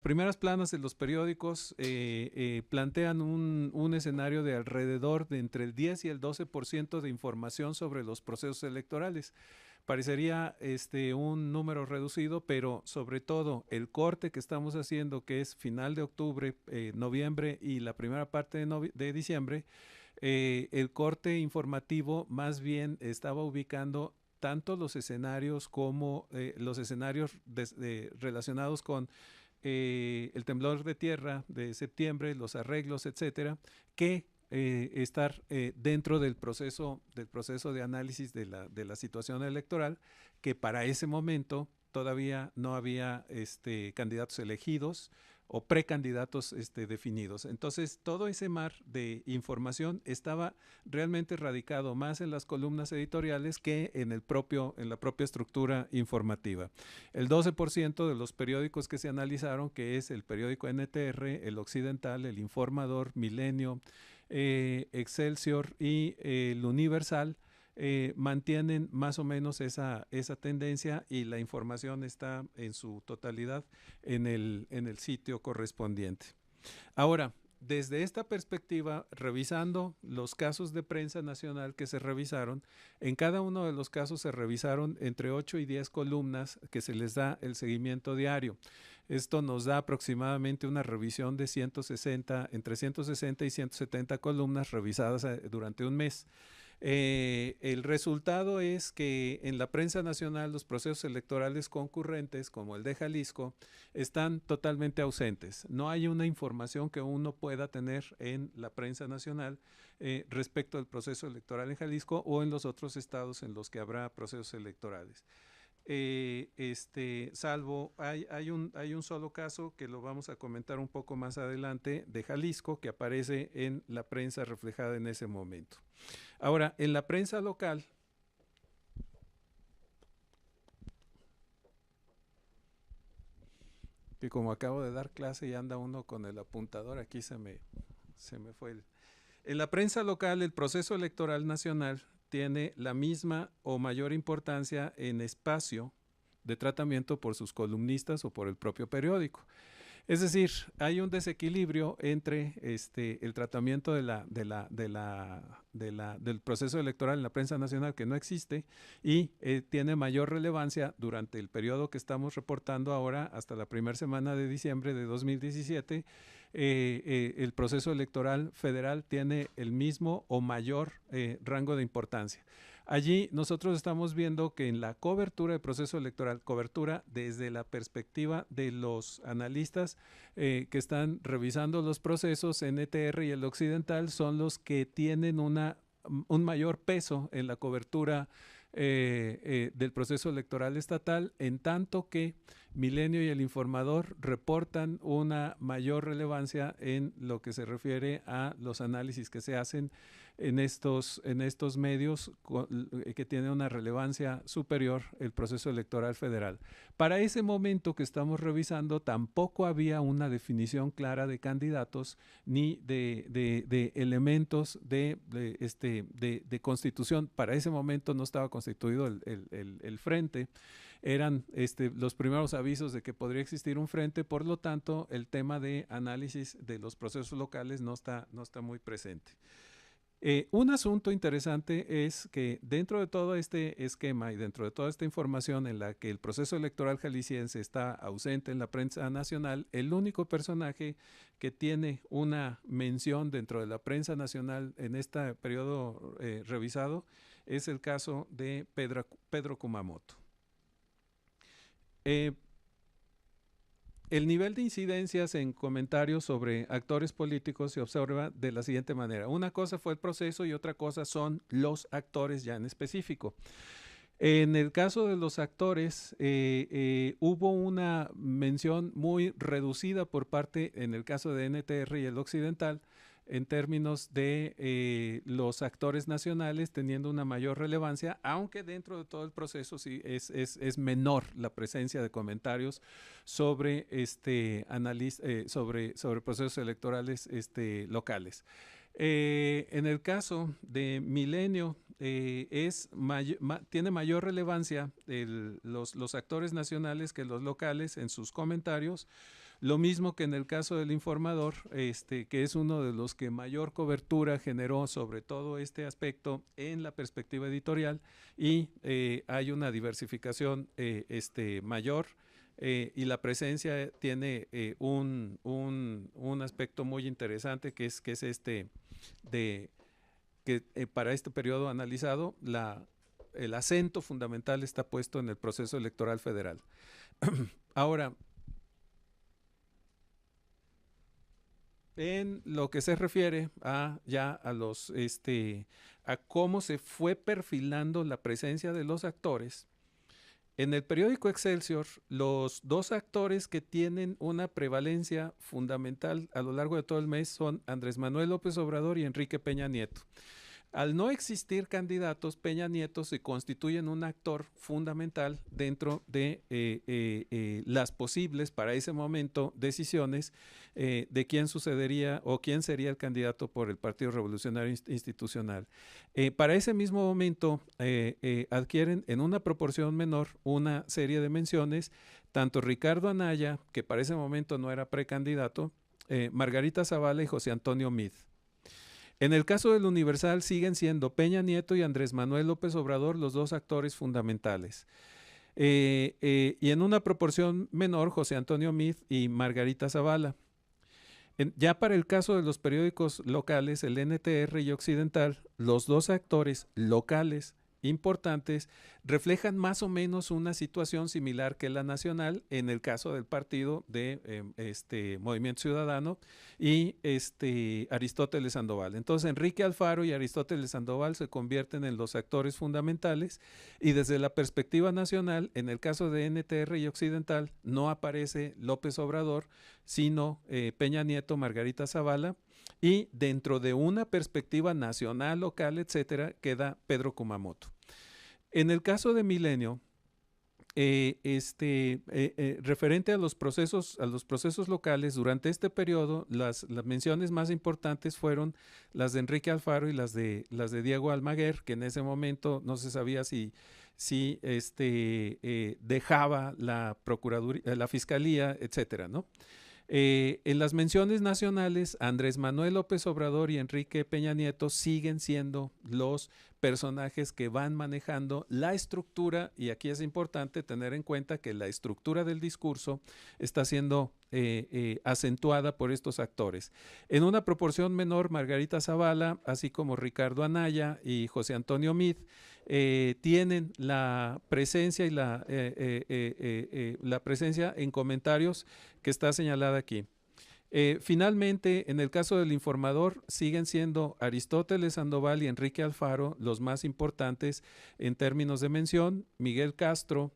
Primeras planas de los periódicos plantean un escenario de alrededor de entre el 10 y el 12% de información sobre los procesos electorales. Parecería un número reducido, pero sobre todo el corte que estamos haciendo, que es final de octubre, noviembre y la primera parte de diciembre, el corte informativo más bien estaba ubicando tanto los escenarios como los escenarios relacionados con el temblor de tierra de septiembre, los arreglos, etcétera, que estar dentro del proceso de análisis de la situación electoral, que para ese momento todavía no había candidatos elegidos o precandidatos definidos. Entonces, todo ese mar de información estaba realmente radicado más en las columnas editoriales que en en la propia estructura informativa. El 12% de los periódicos que se analizaron, que es el periódico NTR, el Occidental, el Informador, Milenio, Excelsior y el Universal, mantienen más o menos esa tendencia y la información está en su totalidad en el sitio correspondiente. Ahora, desde esta perspectiva, revisando los casos de prensa nacional que se revisaron, en cada uno de los casos se revisaron entre 8 y 10 columnas que se les da el seguimiento diario. Esto nos da aproximadamente una revisión de 160, entre 160 y 170 columnas revisadas durante un mes. El resultado es que en la prensa nacional los procesos electorales concurrentes, como el de Jalisco, están totalmente ausentes. No hay una información que uno pueda tener en la prensa nacional respecto al proceso electoral en Jalisco o en los otros estados en los que habrá procesos electorales. Salvo hay un solo caso que lo vamos a comentar un poco más adelante de Jalisco que aparece en la prensa reflejada en ese momento. Ahora, en la prensa local, que como acabo de dar clase y anda uno con el apuntador, aquí se me fue el... En la prensa local, el proceso electoral nacional tiene la misma o mayor importancia en espacio de tratamiento por sus columnistas o por el propio periódico. Es decir, hay un desequilibrio entre el tratamiento del proceso electoral en la prensa nacional que no existe y tiene mayor relevancia durante el periodo que estamos reportando ahora hasta la primera semana de diciembre de 2017. El proceso electoral federal tiene el mismo o mayor rango de importancia. Allí nosotros estamos viendo que en la cobertura del proceso electoral, cobertura desde la perspectiva de los analistas que están revisando los procesos, NTR y el Occidental, son los que tienen un mayor peso en la cobertura del proceso electoral estatal, en tanto que Milenio y el Informador reportan una mayor relevancia en lo que se refiere a los análisis que se hacen en estos medios que tienen una relevancia superior el proceso electoral federal. Para ese momento que estamos revisando tampoco había una definición clara de candidatos ni de elementos de constitución. Para ese momento no estaba constituido el frente. Eran los primeros avisos de que podría existir un frente, por lo tanto el tema de análisis de los procesos locales no está muy presente. Un asunto interesante es que dentro de todo este esquema y dentro de toda esta información en la que el proceso electoral jalisciense está ausente en la prensa nacional, el único personaje que tiene una mención dentro de la prensa nacional en este periodo revisado es el caso de Pedro Kumamoto. El nivel de incidencias en comentarios sobre actores políticos se observa de la siguiente manera. Una cosa fue el proceso y otra cosa son los actores ya en específico. En el caso de los actores, hubo una mención muy reducida por parte, en el caso de NTR y el Occidental, en términos de los actores nacionales teniendo una mayor relevancia, aunque dentro de todo el proceso sí es menor la presencia de comentarios sobre, sobre procesos electorales locales. En el caso de Milenio, tiene mayor relevancia los actores nacionales que los locales en sus comentarios, Lo mismo que en el caso del Informador, que es uno de los que mayor cobertura generó sobre todo este aspecto en la perspectiva editorial, y hay una diversificación mayor, y la presencia tiene un aspecto muy interesante que es de que para este periodo analizado el acento fundamental está puesto en el proceso electoral federal. Ahora, en lo que se refiere a cómo se fue perfilando la presencia de los actores, en el periódico Excelsior, los dos actores que tienen una prevalencia fundamental a lo largo de todo el mes son Andrés Manuel López Obrador y Enrique Peña Nieto. Al no existir candidatos, Peña Nieto se constituye en un actor fundamental dentro de las posibles, para ese momento, decisiones de quién sucedería o quién sería el candidato por el Partido Revolucionario Institucional. Para ese mismo momento adquieren en una proporción menor una serie de menciones, tanto Ricardo Anaya, que para ese momento no era precandidato, Margarita Zavala y José Antonio Meade. En el caso del Universal siguen siendo Peña Nieto y Andrés Manuel López Obrador los dos actores fundamentales. Y en una proporción menor, José Antonio Meade y Margarita Zavala. Ya para el caso de los periódicos locales, el NTR y Occidental, los dos actores locales importantes reflejan más o menos una situación similar que la nacional en el caso del partido de Movimiento Ciudadano y Aristóteles Sandoval. Entonces Enrique Alfaro y Aristóteles Sandoval se convierten en los actores fundamentales, y desde la perspectiva nacional, en el caso de NTR y Occidental, no aparece López Obrador, sino Peña Nieto, Margarita Zavala, y dentro de una perspectiva nacional, local, etcétera, queda Pedro Kumamoto. En el caso de Milenio, referente a los procesos locales, durante este periodo, las menciones más importantes fueron las de Enrique Alfaro y las de Diego Almaguer, que en ese momento no se sabía si dejaba la Procuraduría, la Fiscalía, etcétera, ¿no? En las menciones nacionales, Andrés Manuel López Obrador y Enrique Peña Nieto siguen siendo los personajes que van manejando la estructura, y aquí es importante tener en cuenta que la estructura del discurso está siendo acentuada por estos actores. En una proporción menor, Margarita Zavala, así como Ricardo Anaya y José Antonio Meade, tienen la presencia y la presencia en comentarios que está señalada aquí. Finalmente, en el caso del Informador, siguen siendo Aristóteles Sandoval y Enrique Alfaro los más importantes en términos de mención, Miguel Castro,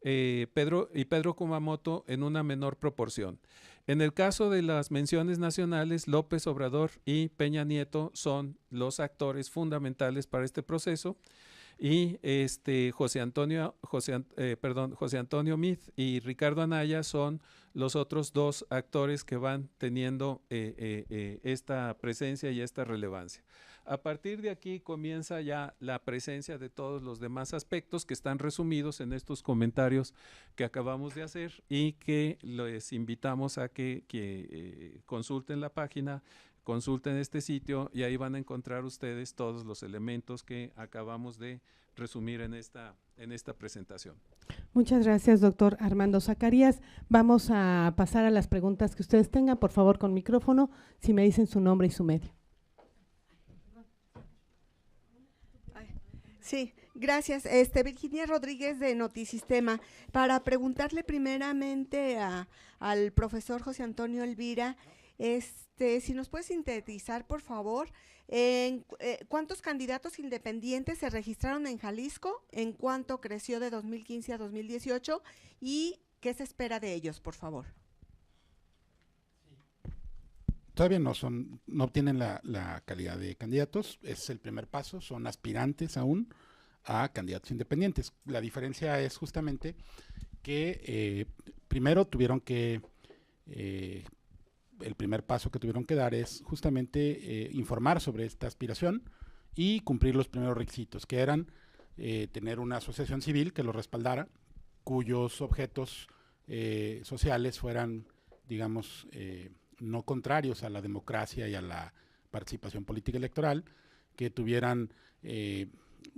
Pedro Kumamoto en una menor proporción. En el caso de las menciones nacionales, López Obrador y Peña Nieto son los actores fundamentales para este proceso, y José Antonio Meade y Ricardo Anaya son los otros dos actores que van teniendo esta presencia y esta relevancia. A partir de aquí comienza ya la presencia de todos los demás aspectos que están resumidos en estos comentarios que acabamos de hacer, y que les invitamos a que consulten la página, consulten este sitio, y ahí van a encontrar ustedes todos los elementos que acabamos de resumir en esta presentación. Muchas gracias, doctor Armando Zacarías. Vamos a pasar a las preguntas que ustedes tengan. Por favor, con micrófono, si me dicen su nombre y su medio. Sí, gracias. Virginia Rodríguez de Notisistema. Para preguntarle primeramente al profesor José Antonio Elvira, si nos puede sintetizar, por favor, ¿cuántos candidatos independientes se registraron en Jalisco? ¿En cuánto creció de 2015 a 2018? ¿Y qué se espera de ellos, por favor? Todavía no obtienen la calidad de candidatos, es el primer paso, son aspirantes aún a candidatos independientes. La diferencia es justamente que primero tuvieron que, el primer paso que tuvieron que dar es justamente informar sobre esta aspiración y cumplir los primeros requisitos, que eran tener una asociación civil que los respaldara, cuyos objetos sociales fueran digamos, no contrarios a la democracia y a la participación política electoral, que tuvieran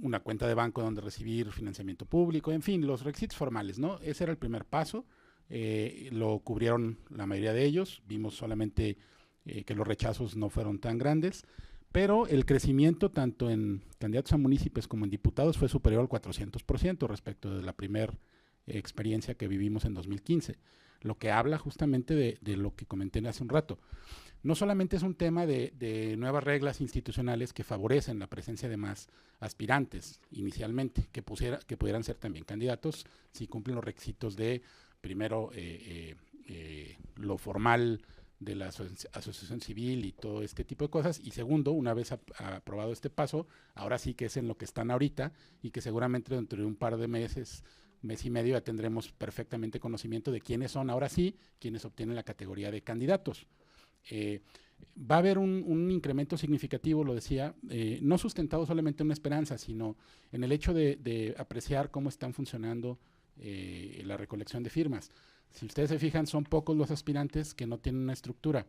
una cuenta de banco donde recibir financiamiento público, en fin, los requisitos formales, ¿no? Ese era el primer paso, lo cubrieron la mayoría de ellos, vimos solamente que los rechazos no fueron tan grandes, pero el crecimiento tanto en candidatos a municipios como en diputados fue superior al 400% respecto de la primera experiencia que vivimos en 2015, lo que habla justamente de lo que comenté hace un rato. No solamente es un tema de nuevas reglas institucionales que favorecen la presencia de más aspirantes inicialmente, que pudieran ser también candidatos si cumplen los requisitos de, primero, lo formal de la asociación civil y todo este tipo de cosas, y segundo, una vez aprobado este paso, ahora sí que es en lo que están ahorita y que seguramente dentro de un par de meses, mes y medio, ya tendremos perfectamente conocimiento de quiénes son ahora sí, quienes obtienen la categoría de candidatos. Va a haber un incremento significativo, lo decía, no sustentado solamente en una esperanza, sino en el hecho de apreciar cómo están funcionando la recolección de firmas. Si ustedes se fijan, son pocos los aspirantes que no tienen una estructura.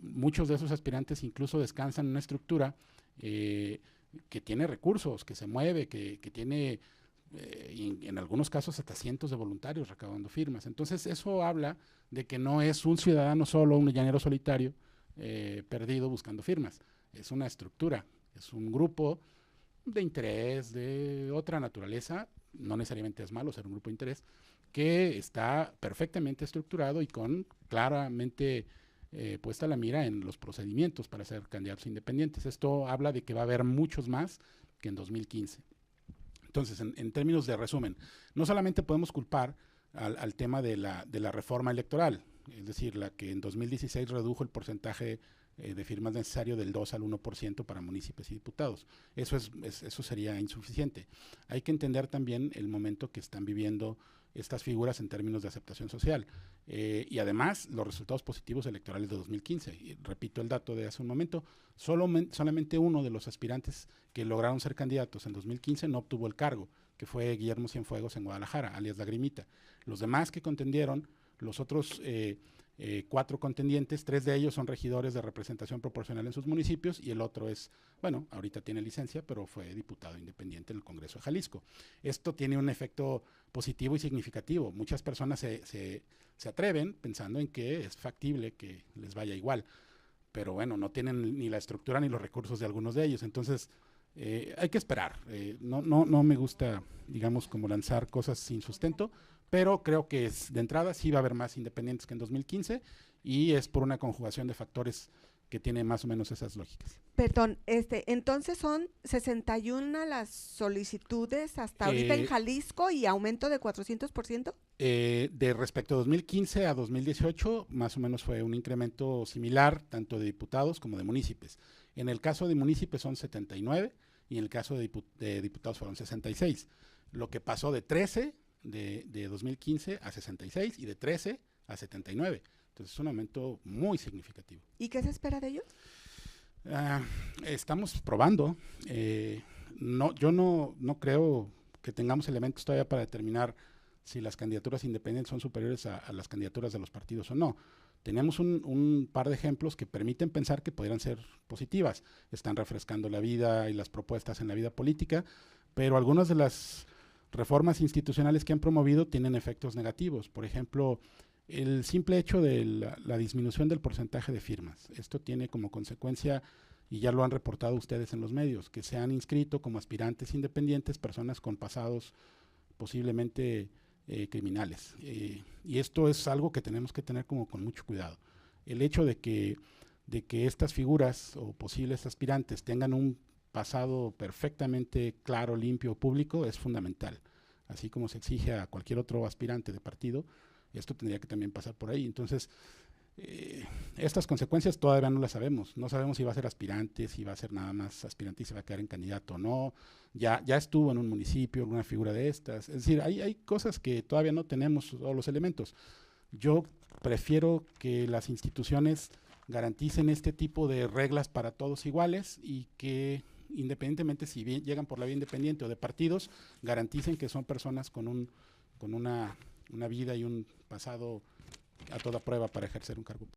Muchos de esos aspirantes incluso descansan en una estructura que tiene recursos, que se mueve, que tiene, en algunos casos, hasta cientos de voluntarios recabando firmas. Entonces, eso habla de que no es un ciudadano solo, un llanero solitario, perdido buscando firmas. Es una estructura, es un grupo de interés, de otra naturaleza, no necesariamente es malo ser un grupo de interés, que está perfectamente estructurado y con claramente puesta la mira en los procedimientos para ser candidatos independientes. Esto habla de que va a haber muchos más que en 2015. Entonces, en términos de resumen, no solamente podemos culpar al tema de la reforma electoral, es decir, la que en 2016 redujo el porcentaje de firmas necesario del 2 al 1% para municipios y diputados. Eso sería insuficiente. Hay que entender también el momento que están viviendo estas figuras en términos de aceptación social. Y además, los resultados positivos electorales de 2015. Y repito el dato de hace un momento, solamente uno de los aspirantes que lograron ser candidatos en 2015 no obtuvo el cargo, que fue Guillermo Cienfuegos en Guadalajara, alias Lagrimita. Los demás que contendieron, los otros 4 contendientes, 3 de ellos son regidores de representación proporcional en sus municipios y el otro es, bueno, ahorita tiene licencia, pero fue diputado independiente en el Congreso de Jalisco. Esto tiene un efecto positivo y significativo. Muchas personas se atreven pensando en que es factible que les vaya igual, pero bueno, no tienen ni la estructura ni los recursos de algunos de ellos. Entonces, hay que esperar. No me gusta, digamos, como lanzar cosas sin sustento, pero creo que de entrada sí va a haber más independientes que en 2015 y es por una conjugación de factores que tiene más o menos esas lógicas. Perdón, entonces son 61 las solicitudes hasta ahorita en Jalisco y aumento de 400%. De respecto a 2015 a 2018, más o menos fue un incremento similar, tanto de diputados como de municipios. En el caso de municipios son 79 y en el caso de diputados fueron 66. Lo que pasó de 13 de 2015 a 66 y de 13 a 79. Entonces es un aumento muy significativo. ¿Y qué se espera de ellos? Estamos probando. Yo no creo que tengamos elementos todavía para determinar si las candidaturas independientes son superiores a las candidaturas de los partidos o no. Tenemos un par de ejemplos que permiten pensar que podrían ser positivas. Están refrescando la vida y las propuestas en la vida política, pero algunas de las reformas institucionales que han promovido tienen efectos negativos. Por ejemplo, el simple hecho de la disminución del porcentaje de firmas. Esto tiene como consecuencia, y ya lo han reportado ustedes en los medios, que se han inscrito como aspirantes independientes personas con pasados posiblemente criminales. Y esto es algo que tenemos que tener como con mucho cuidado. El hecho de que estas figuras o posibles aspirantes tengan un pasado perfectamente claro, limpio, público, es fundamental. Así como se exige a cualquier otro aspirante de partido, esto tendría que también pasar por ahí. Entonces, estas consecuencias todavía no las sabemos. No sabemos si va a ser aspirante, si va a ser nada más aspirante y se va a quedar en candidato o no. Ya estuvo en un municipio, alguna figura de estas. Es decir, hay cosas que todavía no tenemos todos los elementos. Yo prefiero que las instituciones garanticen este tipo de reglas para todos iguales y que independientemente si llegan por la vía independiente o de partidos, garanticen que son personas con una vida y un pasado a toda prueba para ejercer un cargo.